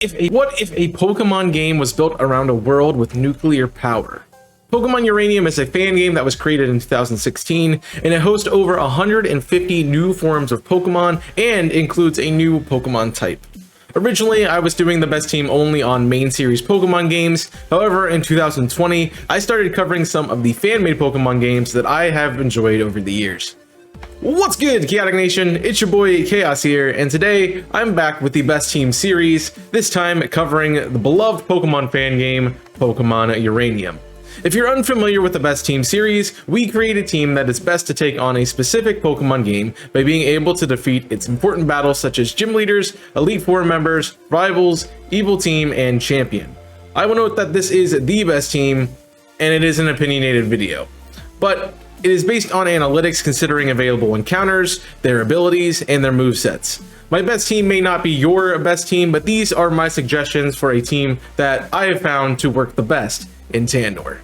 What if a Pokemon game was built around a world with nuclear power? Pokemon Uranium is a fan game that was created in 2016, and it hosts over 150 new forms of Pokemon and includes a new Pokemon type. Originally, I was doing the best team only on main series Pokemon games. However, in 2020, I started covering some of the fan-made Pokemon games that I have enjoyed over the years. What's good, Chaotic Nation? It's your boy Chaos here, and today I'm back with the best team series, this time covering the beloved Pokemon fan game, Pokemon Uranium. If you're unfamiliar with the best team series, we create a team that is best to take on a specific Pokemon game by being able to defeat its important battles such as gym leaders, Elite Four members, rivals, evil team, and champion. I will note that this is the best team, and it is an opinionated video, but it is based on analytics considering available encounters, their abilities, and their movesets. My best team may not be your best team, but these are my suggestions for a team that I have found to work the best in Tandor.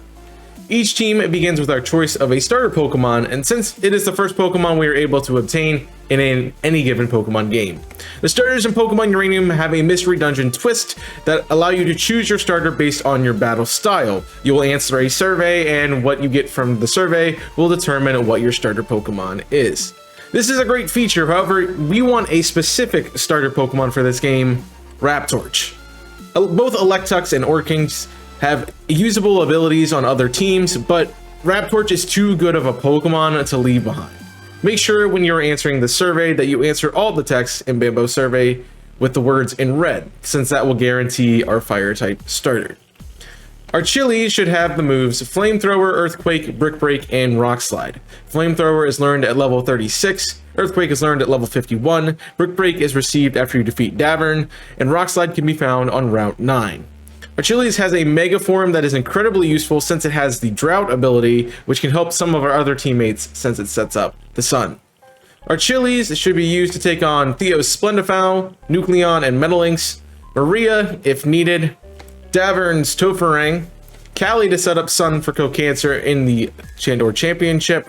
Each team begins with our choice of a starter Pokemon, and since it is the first Pokemon we are able to obtain in any given Pokemon game. The starters in Pokemon Uranium have a mystery dungeon twist that allow you to choose your starter based on your battle style. You will answer a survey, and what you get from the survey will determine what your starter Pokemon is. This is a great feature, however, we want a specific starter Pokemon for this game, Raptorch. Both Electux and Orkings have usable abilities on other teams, but Raptorch is too good of a Pokemon to leave behind. Make sure when you're answering the survey that you answer all the text in Bimbo survey with the words in red, since that will guarantee our fire type starter. Our Chili should have the moves Flamethrower, Earthquake, Brick Break, and Rock Slide. Flamethrower is learned at level 36, Earthquake is learned at level 51, Brick Break is received after you defeat Davern, and Rock Slide can be found on Route 9. Our Chili's has a Mega Form that is incredibly useful since it has the Drought ability, which can help some of our other teammates since it sets up the sun. Our Chili's should be used to take on Theo's Splendifowl, Nucleon, and Metalinks, Maria if needed, Davern's Tofurang, Callie to set up Sun for Co-Cancer in the Tandor Championship,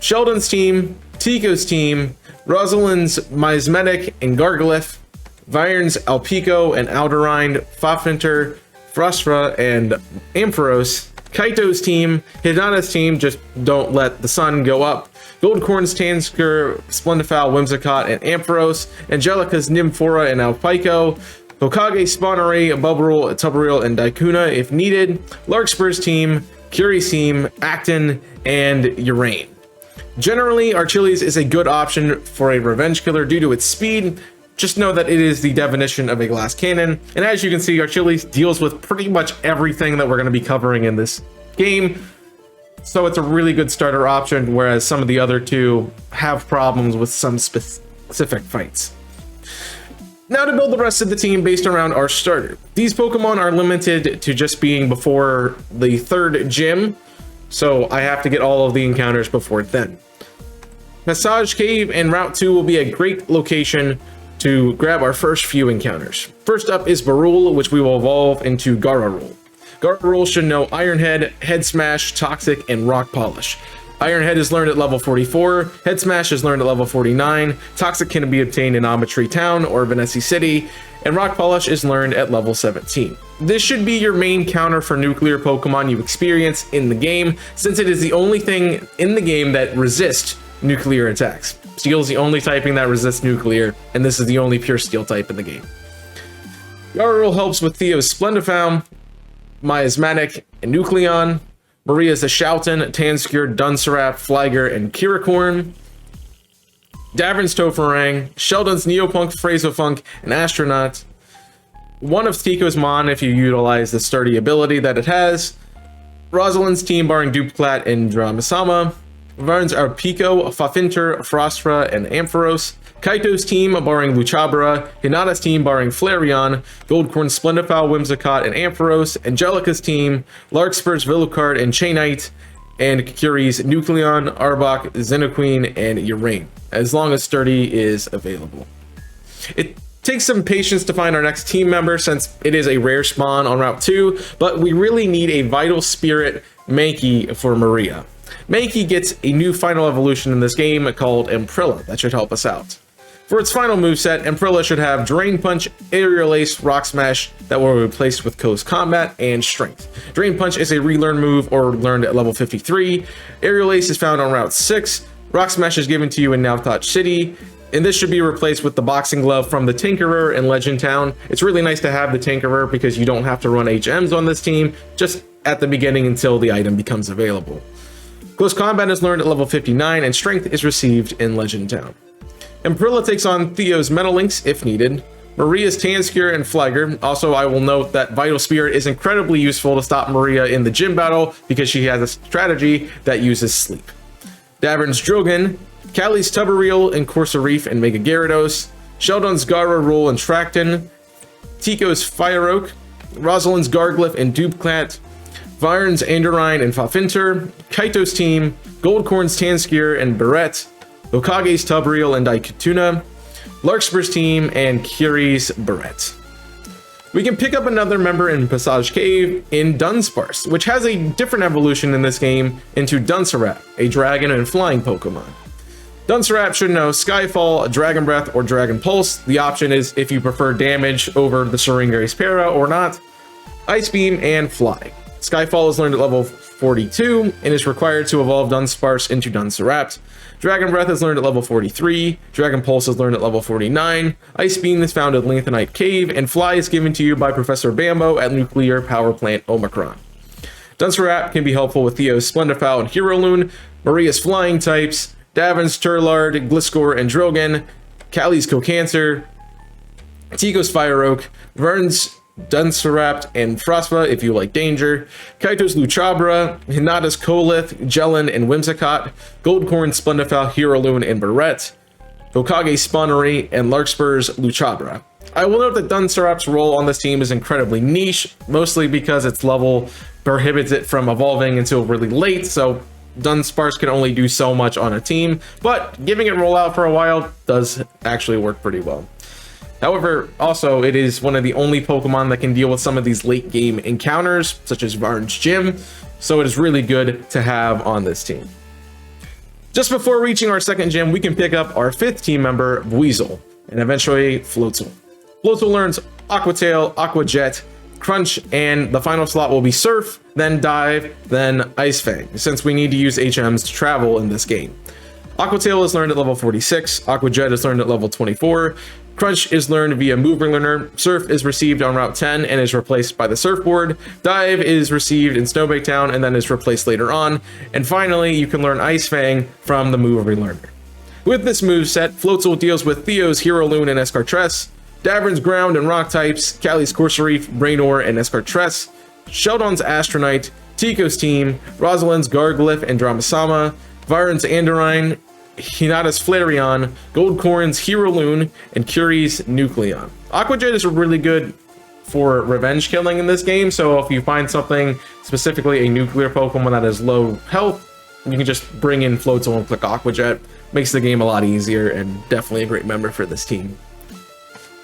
Sheldon's team, Tico's team, Rosalind's Miasmatic and Gargalith, Virne's Alpico and Alderind, Fafnir, Frostra, and Ampharos, Kaito's team, Hinata's team, just don't let the sun go up, Goldcorn's Tansker, Splendifowl, Whimsicott, and Ampharos, Angelica's Nymphora and Alpico, Hokage, Spawnery, Bubble, Tuberil, and Daikuna if needed, Larkspur's team, Curie's team, Acton, and Urain. Generally, our Chili's is a good option for a revenge killer due to its speed. Just know that it is the definition of a glass cannon, and as you can see, our Chili's deals with pretty much everything that we're going to be covering in this game, so it's a really good starter option, whereas some of the other two have problems with some specific fights. Now to build the rest of the team based around our starter. These Pokemon are limited to just being before the third gym, so I have to get all of the encounters before then. Passage Cave and Route 2 will be a great location to grab our first few encounters. First up is Barula, which we will evolve into Garurul. Garurul should know Iron Head, Head Smash, Toxic, and Rock Polish. Iron Head is learned at level 44, Head Smash is learned at level 49, Toxic can be obtained in Amatri Town or Venessi City, and Rock Polish is learned at level 17. This should be your main counter for nuclear Pokemon you experience in the game, since it is the only thing in the game that resists nuclear attacks. Steel is the only typing that resists nuclear, and this is the only pure steel type in the game. Garurul helps with Theo's Splendifowl, Miasmatic, and Nucleon. Maria's the Shouton, Tansker, Dunsarap, Flyger, and Kirakorn. Davern's Tofurang, Sheldon's Neopunk, Phrasofunk, and Astronaut. One of Tico's Mon if you utilize the sturdy ability that it has. Rosalind's team barring Duplat and Dramisama. Varn's are Pico, Fafnir, Frostra, and Ampharos. Kaito's team barring Luchabra, Hinata's team barring Flareon, Goldcorn, Splendifowl, Whimsicott, and Ampharos, Angelica's team, Larkspur's Villucard and Chainite, and Curie's Nucleon, Arbok, Xenoqueen, and Urain, as long as Sturdy is available. It takes some patience to find our next team member since it is a rare spawn on Route 2, but we really need a Vital Spirit Mankey for Maria. Mankey gets a new final evolution in this game called Imprilla that should help us out. For its final moveset, Imprilla should have Drain Punch, Aerial Ace, Rock Smash that will be replaced with Close Combat and Strength. Drain Punch is a relearn move or learned at level 53. Aerial Ace is found on Route 6. Rock Smash is given to you in Nowthotch City, and this should be replaced with the Boxing Glove from the Tinkerer in Legend Town. It's really nice to have the Tinkerer because you don't have to run HMs on this team, just at the beginning until the item becomes available. Close Combat is learned at level 59, and Strength is received in Legend Town. Imprilla takes on Theo's Metal Links if needed. Maria's Tanscure and Flagger. Also, I will note that Vital Spirit is incredibly useful to stop Maria in the gym battle because she has a strategy that uses sleep. Davern's Drogon, Callie's Tubbereel and Corsa Reef and Mega Gyarados, Sheldon's Gara Rule and Tracton, Tico's Fire Oak, Rosalind's Garglyph and Dupclat, Vyron's Andorine and Fafinter, Kaito's team, Goldcorn's Tanscure and Barrette, Hokage's Tubbereel and Daikatuna, Larkspur's team, and Kiri's Barrette. We can pick up another member in Passage Cave in Dunsparce, which has a different evolution in this game into Dunsarap, a dragon and flying Pokemon. Dunsarap should know Skyfall, Dragon Breath, or Dragon Pulse. The option is if you prefer damage over the Seringa's Para or not. Ice Beam and Fly. Skyfall is learned at level 42 and is required to evolve Dunsparce into Dunsarap. Dragon Breath is learned at level 43, Dragon Pulse is learned at level 49, Ice Beam is found at Lanthanite Cave, and Fly is given to you by Professor Bambo at Nuclear Power Plant Omicron. Dunsarap can be helpful with Theo's Splendifowl and Heroaloon, Maria's Flying types, Davin's Turlard, Gliscor and Drogon, Callie's Cocancer, Tico's Fire Oak, Vern's Dunsarap and Frostva if you like danger, Kaito's Luchabra, Hinata's Kolith, Jellin and Whimsicott, Goldcorn, Splendifowl, Heroaloon and Barrette, Hokage's Spawnery, and Larkspur's Luchabra. I will note that Dunsarap's role on this team is incredibly niche, mostly because its level prohibits it from evolving until really late, so Dunsparce can only do so much on a team, but giving it rollout for a while does actually work pretty well. However, also, it is one of the only Pokemon that can deal with some of these late game encounters, such as Varn's Gym, so it is really good to have on this team. Just before reaching our second gym, we can pick up our fifth team member, Weasel, and eventually Floetzel. Floetzel learns Aqua Tail, Aqua Jet, Crunch, and the final slot will be Surf, then Dive, then Ice Fang, since we need to use HMs to travel in this game. Aqua Tail is learned at level 46, Aqua Jet is learned at level 24, Crunch is learned via Move Learner, Surf is received on Route 10 and is replaced by the Surfboard, Dive is received in Snowbank Town and then is replaced later on, and finally you can learn Ice Fang from the Move Relearner. With this moveset, Floetzel deals with Theo's Heroaloon and Escartress, Davern's Ground and Rock types, Callie's Corsareef, Brainor and Escartress, Sheldon's Astronite, Tico's team, Rosalind's Garglyph and Dramasama, Vyron's Andorine, Hinata's Flareon, Goldcorn's Heroaloon, and Curie's Nucleon. Aqua Jet is really good for revenge killing in this game, so if you find something, specifically a nuclear Pokemon that has low health, you can just bring in Floetzel and click Aqua Jet. Makes the game a lot easier and definitely a great member for this team.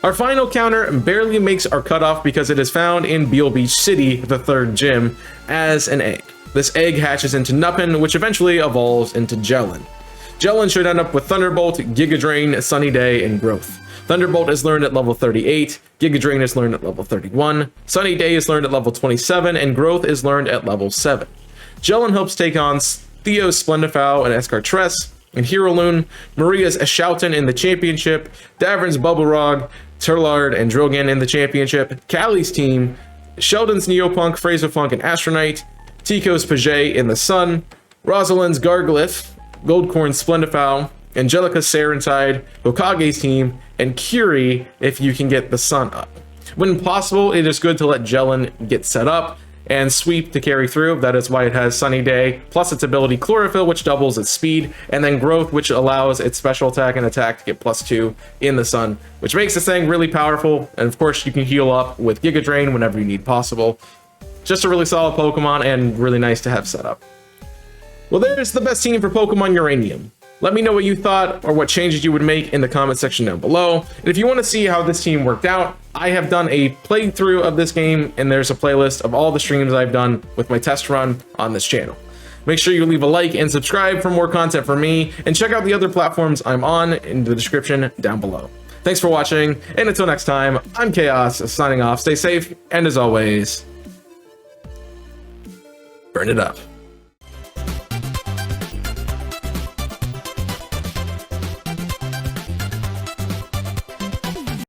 Our final counter barely makes our cutoff because it is found in Beale Beach City, the third gym, as an egg. This egg hatches into Nuppin, which eventually evolves into Jellin. Jellin should end up with Thunderbolt, Giga Drain, Sunny Day, and Growth. Thunderbolt is learned at level 38, Giga Drain is learned at level 31, Sunny Day is learned at level 27, and Growth is learned at level 7. Jellin helps take on Theo's Splendifowl and Escartress, and Heroaloon, Maria's Ashouton in the championship, Davern's Bubblerog, Turlard and Drogon in the championship, Callie's team, Sheldon's Neopunk, Phrasofunk, and Astronite, Tico's Page in the Sun, Rosalind's Garglyph, Goldcorn's Splendifowl, Angelica's Serentide, Hokage's team, and Curie if you can get the Sun up. When possible, it is good to let Jellin get set up and Sweep to carry through. That is why it has Sunny Day, plus its ability Chlorophyll, which doubles its speed, and then Growth, which allows its special attack and attack to get +2 in the Sun, which makes this thing really powerful. And of course, you can heal up with Giga Drain whenever you need possible. Just a really solid Pokemon and really nice to have set up. Well, there's the best team for Pokemon Uranium. Let me know what you thought or what changes you would make in the comment section down below. And if you want to see how this team worked out, I have done a playthrough of this game, and there's a playlist of all the streams I've done with my test run on this channel. Make sure you leave a like and subscribe for more content from me, and check out the other platforms I'm on in the description down below. Thanks for watching, and until next time, I'm Chaos, signing off. Stay safe, and as always, burn it up.